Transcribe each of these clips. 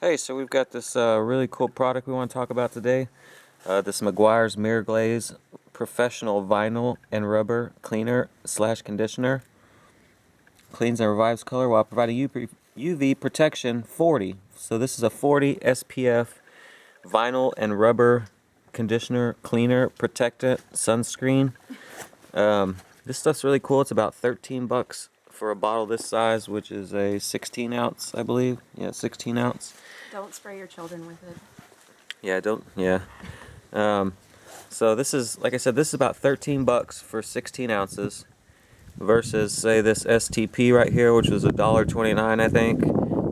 Hey, so we've got this really cool product we want to talk about today. This Meguiar's Mirror Glaze Professional Vinyl and Rubber Cleaner / Conditioner. Cleans and revives color while providing UV protection 40. So this is a 40 SPF vinyl and rubber conditioner, cleaner, protectant, sunscreen. This stuff's really cool. It's about 13 bucks for a bottle this size, which is a 16 ounce, I believe. Yeah, 16 ounce. Don't spray your children with it. Yeah. So this is, like I said, this is about 13 bucks for 16 ounces versus, say, this STP right here, which was $1.29, I think,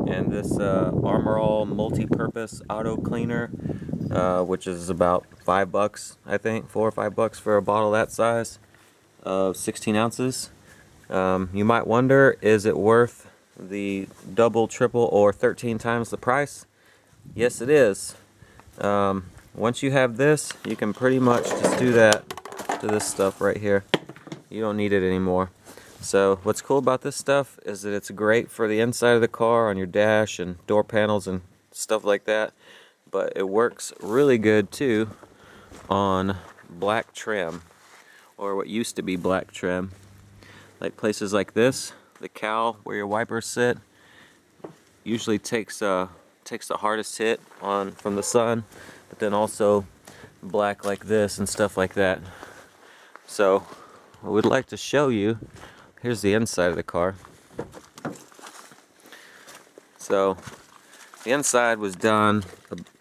and this Armor All multi-purpose auto cleaner, which is about 5 bucks, I think, 4 or 5 bucks for a bottle that size of 16 ounces. You might wonder, is it worth the double, triple, or 13 times the price? Yes, it is. Once you have this, you can pretty much just do that to this stuff right here. You don't need it anymore. So what's cool about this stuff is that it's great for the inside of the car, on your dash and door panels and stuff like that. But it works really good too on black trim, or what used to be black trim. Like places like this, the cowl where your wipers sit, usually takes the hardest hit from the sun, but then also black like this and stuff like that. So I would like to show you, here's the inside of the car. So the inside was done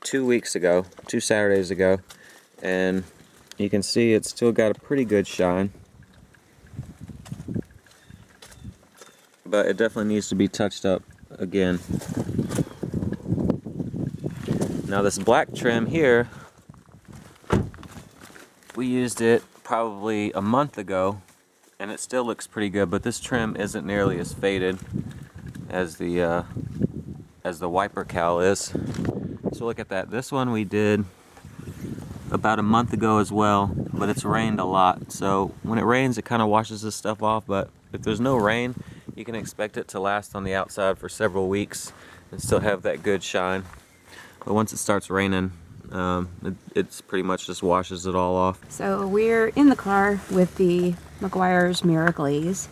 2 weeks ago, 2 Saturdays ago, and you can see it's still got a pretty good shine, but it definitely needs to be touched up again. Now this black trim here, we used it probably a month ago and it still looks pretty good, but this trim isn't nearly as faded as the wiper cowl is. So look at that. This one we did about a month ago as well, but it's rained a lot. So when it rains, it kind of washes this stuff off, but if there's no rain, you can expect it to last on the outside for several weeks and still have that good shine. But once it starts raining, it's pretty much just washes it all off. So we're in the car with the Meguiar's Mirror Glaze.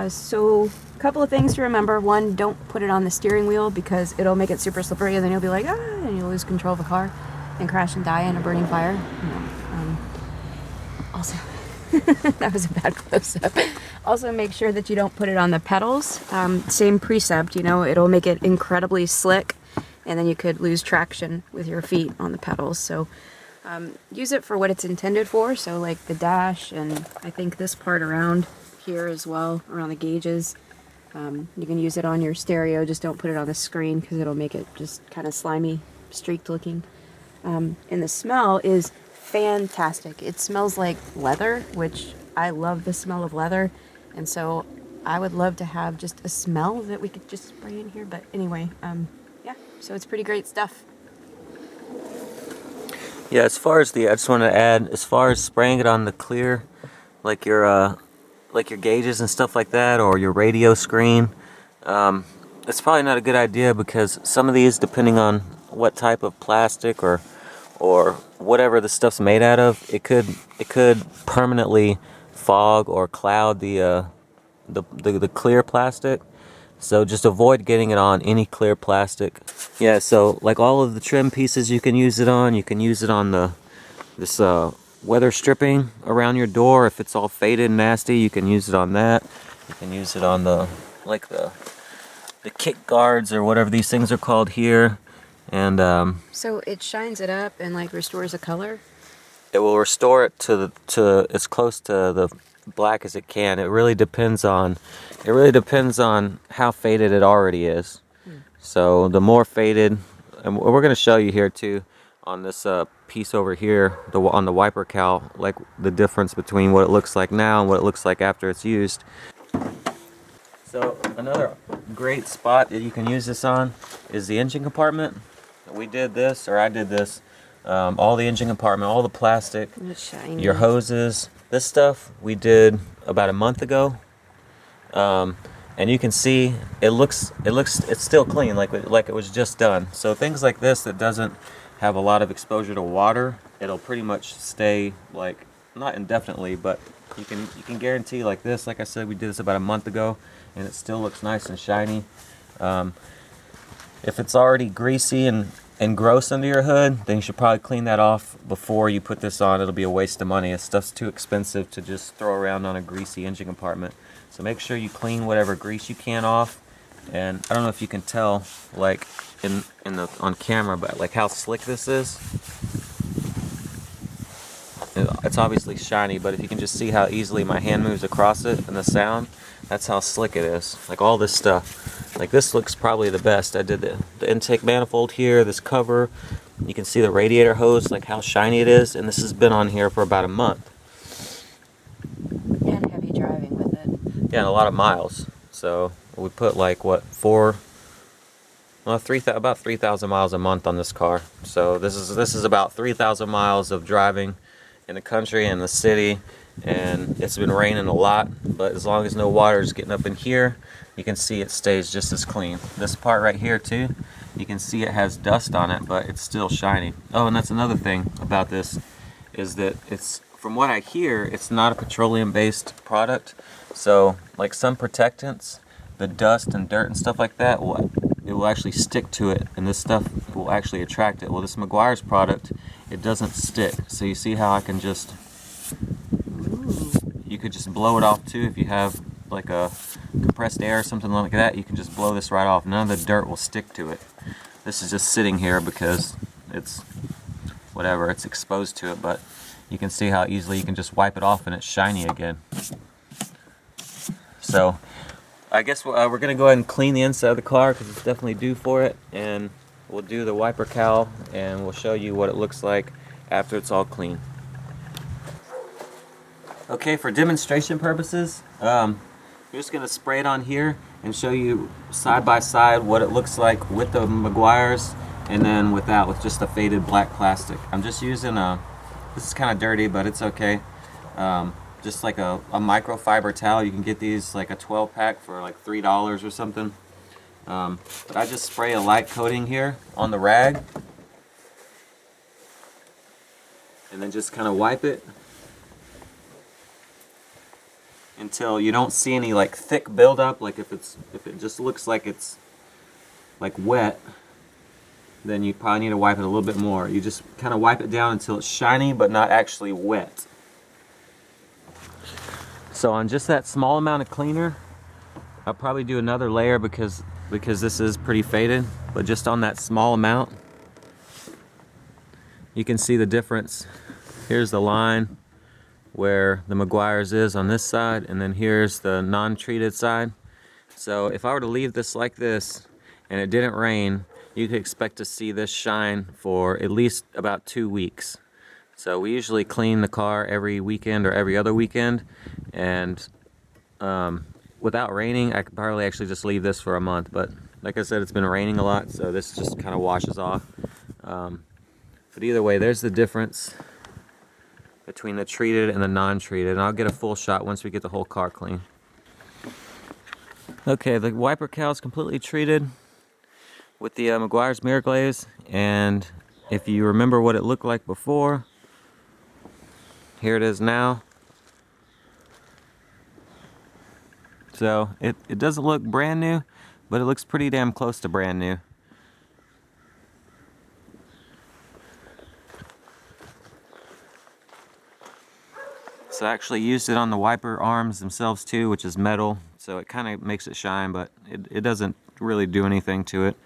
So a couple of things to remember. One, don't put it on the steering wheel because it'll make it super slippery and then you'll be like, and you'll lose control of the car and crash and die in a burning fire. Also, that was a bad close-up. Also, make sure that you don't put it on the pedals. Same precept, it'll make it incredibly slick and then you could lose traction with your feet on the pedals. So use it for what it's intended for. So like the dash, and I think this part around here as well, around the gauges. You can use it on your stereo, just don't put it on the screen because it'll make it just kind of slimy, streaked looking. And the smell is fantastic. It smells like leather, which I love the smell of leather. And so I would love to have just a smell that we could just spray in here. But anyway, yeah, so it's pretty great stuff. Yeah, I just want to add, as far as spraying it on the clear, like your gauges and stuff like that, or your radio screen, it's probably not a good idea because some of these, depending on what type of plastic or whatever the stuff's made out of, it could permanently fog or cloud the clear plastic. So just avoid getting it on any clear plastic. Yeah, so like all of the trim pieces you can use it on. You can use it on this weather stripping around your door. If it's all faded and nasty, you can use it on that. You can use it on the kick guards or whatever these things are called here. And So it shines it up and like restores the color? It will restore it to as close to the black as it can. It really depends on how faded it already is. So the more faded, and we're going to show you here too on this piece over here, on the wiper cowl, like the difference between what it looks like now and what it looks like after it's used. So another great spot that you can use this on is the engine compartment. I did this. All the engine compartment, all the plastic, your hoses, this stuff we did about a month ago. And and you can see it's still clean, like it was just done. So things like this that doesn't have a lot of exposure to water, it'll pretty much stay, like, not indefinitely, but you can guarantee, like this, like I said, we did this about a month ago and it still looks nice and shiny. If it's already greasy and gross under your hood, then you should probably clean that off before you put this on. It'll be a waste of money. This stuff's too expensive to just throw around on a greasy engine compartment. So make sure you clean whatever grease you can off. And I don't know if you can tell, like on camera, but like how slick this is. It's obviously shiny, but if you can just see how easily my hand moves across it and the sound, that's how slick it is. Like all this stuff, like this looks probably the best. I did the intake manifold here, this cover. You can see the radiator hose, like how shiny it is, and this has been on here for about a month. And heavy driving with it. Yeah, and a lot of miles. So we put like what, about 3,000 miles a month on this car. So this is about 3,000 miles of driving in the country and the city, and it's been raining a lot, but as long as no water is getting up in here, you can see it stays just as clean. This part right here too, you can see it has dust on it, but it's still shiny. Oh, and that's another thing about this, is that it's, from what I hear, it's not a petroleum based product. So like some protectants, the dust and dirt and stuff like that, it will actually stick to it, and this stuff will actually attract it. Well, this Meguiar's product, it doesn't stick. So you see how I can just, you could just blow it off too. If you have like a compressed air or something like that, you can just blow this right off. None of the dirt will stick to it. This is just sitting here because it's whatever, it's exposed to it, but you can see how easily you can just wipe it off and it's shiny again. So I guess we're going to go ahead and clean the inside of the car because it's definitely due for it, and we'll do the wiper cowl and we'll show you what it looks like after it's all clean. Okay, for demonstration purposes, I'm just going to spray it on here and show you side by side what it looks like with the Meguiar's and then without, with just a faded black plastic. I'm just using this is kind of dirty, but it's okay. Just like a microfiber towel. You can get these like a 12 pack for like $3 or something. But I just spray a light coating here on the rag and then just kind of wipe it until you don't see any like thick buildup. Like if it just looks like it's like wet, then you probably need to wipe it a little bit more. You just kind of wipe it down until it's shiny but not actually wet. So on just that small amount of cleaner, I'll probably do another layer because this is pretty faded, but just on that small amount, you can see the difference. Here's the line where the Meguiar's is on this side, and then here's the non-treated side. So if I were to leave this like this and it didn't rain, you could expect to see this shine for at least about 2 weeks. So we usually clean the car every weekend or every other weekend, and without raining, I could probably actually just leave this for a month. But like I said, it's been raining a lot, so this just kind of washes off. But either way, there's the difference between the treated and the non-treated, and I'll get a full shot once we get the whole car clean. Okay, the wiper cowl is completely treated with the Meguiar's mirror glaze, and if you remember what it looked like before, here it is now. So it doesn't look brand new, but it looks pretty damn close to brand new. So I actually used it on the wiper arms themselves too, which is metal, so it kind of makes it shine, but it doesn't really do anything to it.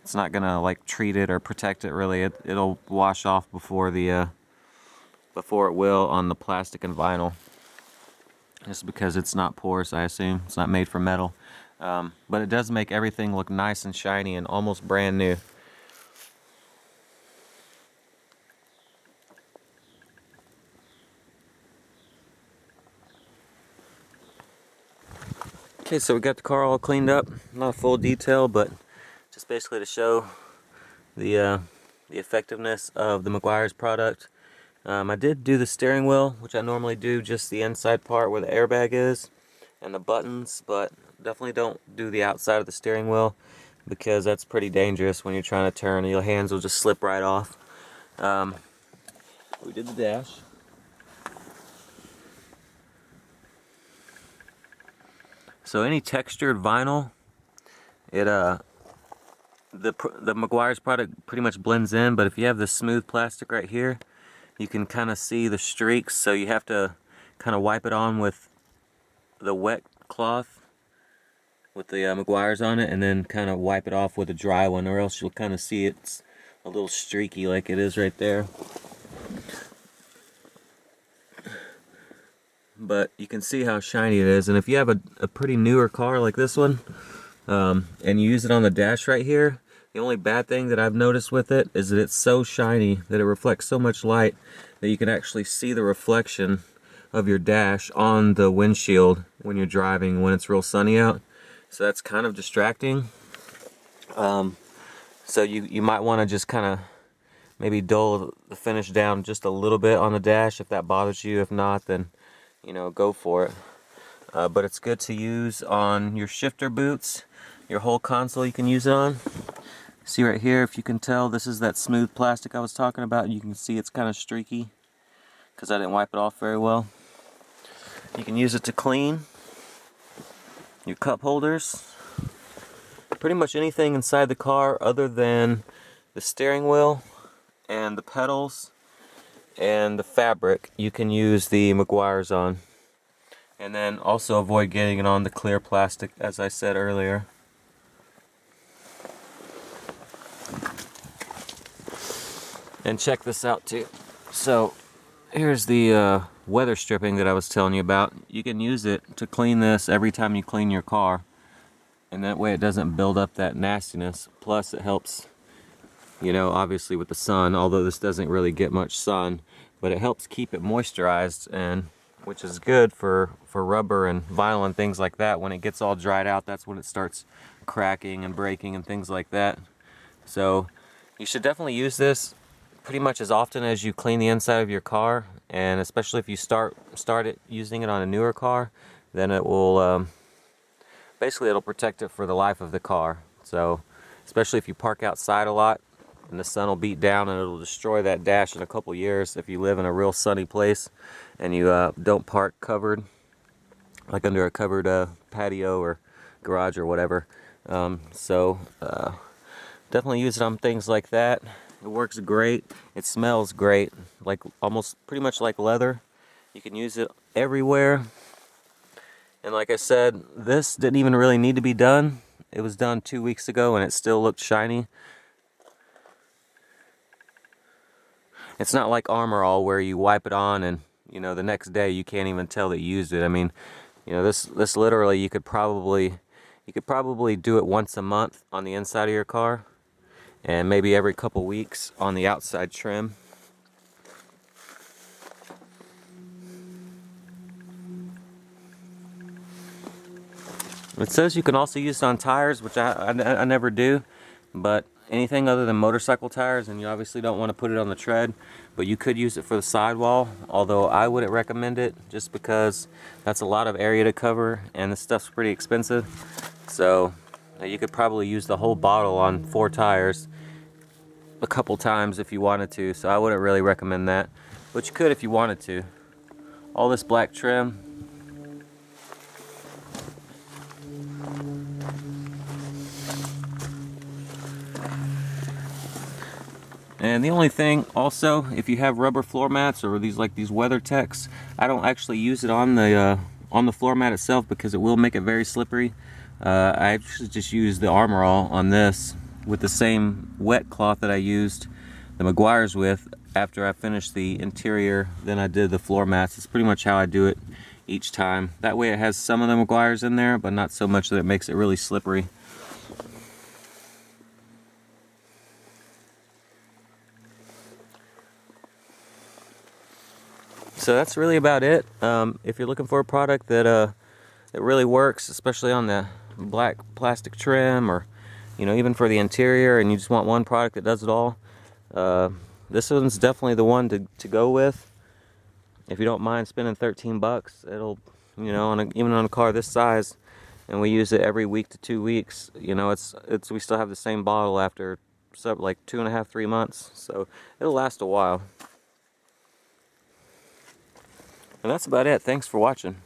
It's not gonna like treat it or protect it really. It'll wash off before it will on the plastic and vinyl. Just because it's not porous, I assume. It's not made from metal. But it does make everything look nice and shiny and almost brand new. Okay, so we got the car all cleaned up. Not full detail, but just basically to show the effectiveness of the Meguiar's product. I did do the steering wheel, which I normally do just the inside part where the airbag is and the buttons, but Definitely don't do the outside of the steering wheel, because that's pretty dangerous when you're trying to turn. Your hands will just slip right off. We did the dash. So any textured vinyl, it the Meguiar's product pretty much blends in, but if you have this smooth plastic right here, you can kind of see the streaks, so you have to kind of wipe it on with the wet cloth with the Meguiar's on it, and then kind of wipe it off with a dry one, or else you'll kind of see it's a little streaky like it is right there. But you can see how shiny it is, and if you have a pretty newer car like this one, and you use it on the dash right here, the only bad thing that I've noticed with it is that it's so shiny that it reflects so much light that you can actually see the reflection of your dash on the windshield when you're driving when it's real sunny out. So that's kind of distracting. So you might want to just kind of maybe dull the finish down just a little bit on the dash if that bothers you. If not, then go for it. But it's good to use on your shifter boots, your whole console you can use it on. See right here, if you can tell, this is that smooth plastic I was talking about. You can see it's kind of streaky because I didn't wipe it off very well. You can use it to clean your cup holders, pretty much anything inside the car other than the steering wheel and the pedals and the fabric. You can use the Meguiar's on, and then also avoid getting it on the clear plastic, as I said earlier. And check this out too. So here's the weather stripping that I was telling you about. You can use it to clean this every time you clean your car, and that way it doesn't build up that nastiness. Plus it helps, obviously with the sun, although this doesn't really get much sun, but it helps keep it moisturized, and which is good for rubber and vinyl and things like that. When it gets all dried out, that's when it starts cracking and breaking and things like that. So you should definitely use this pretty much as often as you clean the inside of your car, and especially if you start it using it on a newer car, then it will basically it'll protect it for the life of the car. So especially if you park outside a lot and the sun will beat down, and it'll destroy that dash in a couple years if you live in a real sunny place and you don't park covered, like under a covered patio or garage or whatever. Definitely use it on things like that. It works great. It smells great, like almost pretty much like leather. You can use it everywhere. And like I said, this didn't even really need to be done. It was done 2 weeks ago and it still looked shiny. It's not like Armor All where you wipe it on and the next day you can't even tell that you used it. I mean, this literally you could probably do it once a month on the inside of your car, and maybe every couple weeks on the outside trim. It says you can also use it on tires, which I never do, but anything other than motorcycle tires, and you obviously don't want to put it on the tread, but you could use it for the sidewall, although I wouldn't recommend it just because that's a lot of area to cover and this stuff's pretty expensive. So you could probably use the whole bottle on 4 tires a couple times if you wanted to, so I wouldn't really recommend that, but you could if you wanted to. All this black trim. And the only thing also, if you have rubber floor mats or these WeatherTechs, I don't actually use it on the floor mat itself because it will make it very slippery. I actually just use the Armor All on this with the same wet cloth that I used the Meguiar's with after I finished the interior. Then I did the floor mats. It's pretty much how I do it each time. That way it has some of the Meguiar's in there, but not so much that it makes it really slippery. So that's really about it. If you're looking for a product that really works, especially on the black plastic trim, or even for the interior, and you just want one product that does it all, this one's definitely the one to go with. If you don't mind spending $13, it'll even on a car this size, and we use it every week to 2 weeks, you know, we still have the same bottle after like 2.5, 3 months, so it'll last a while. And that's about it. Thanks for watching.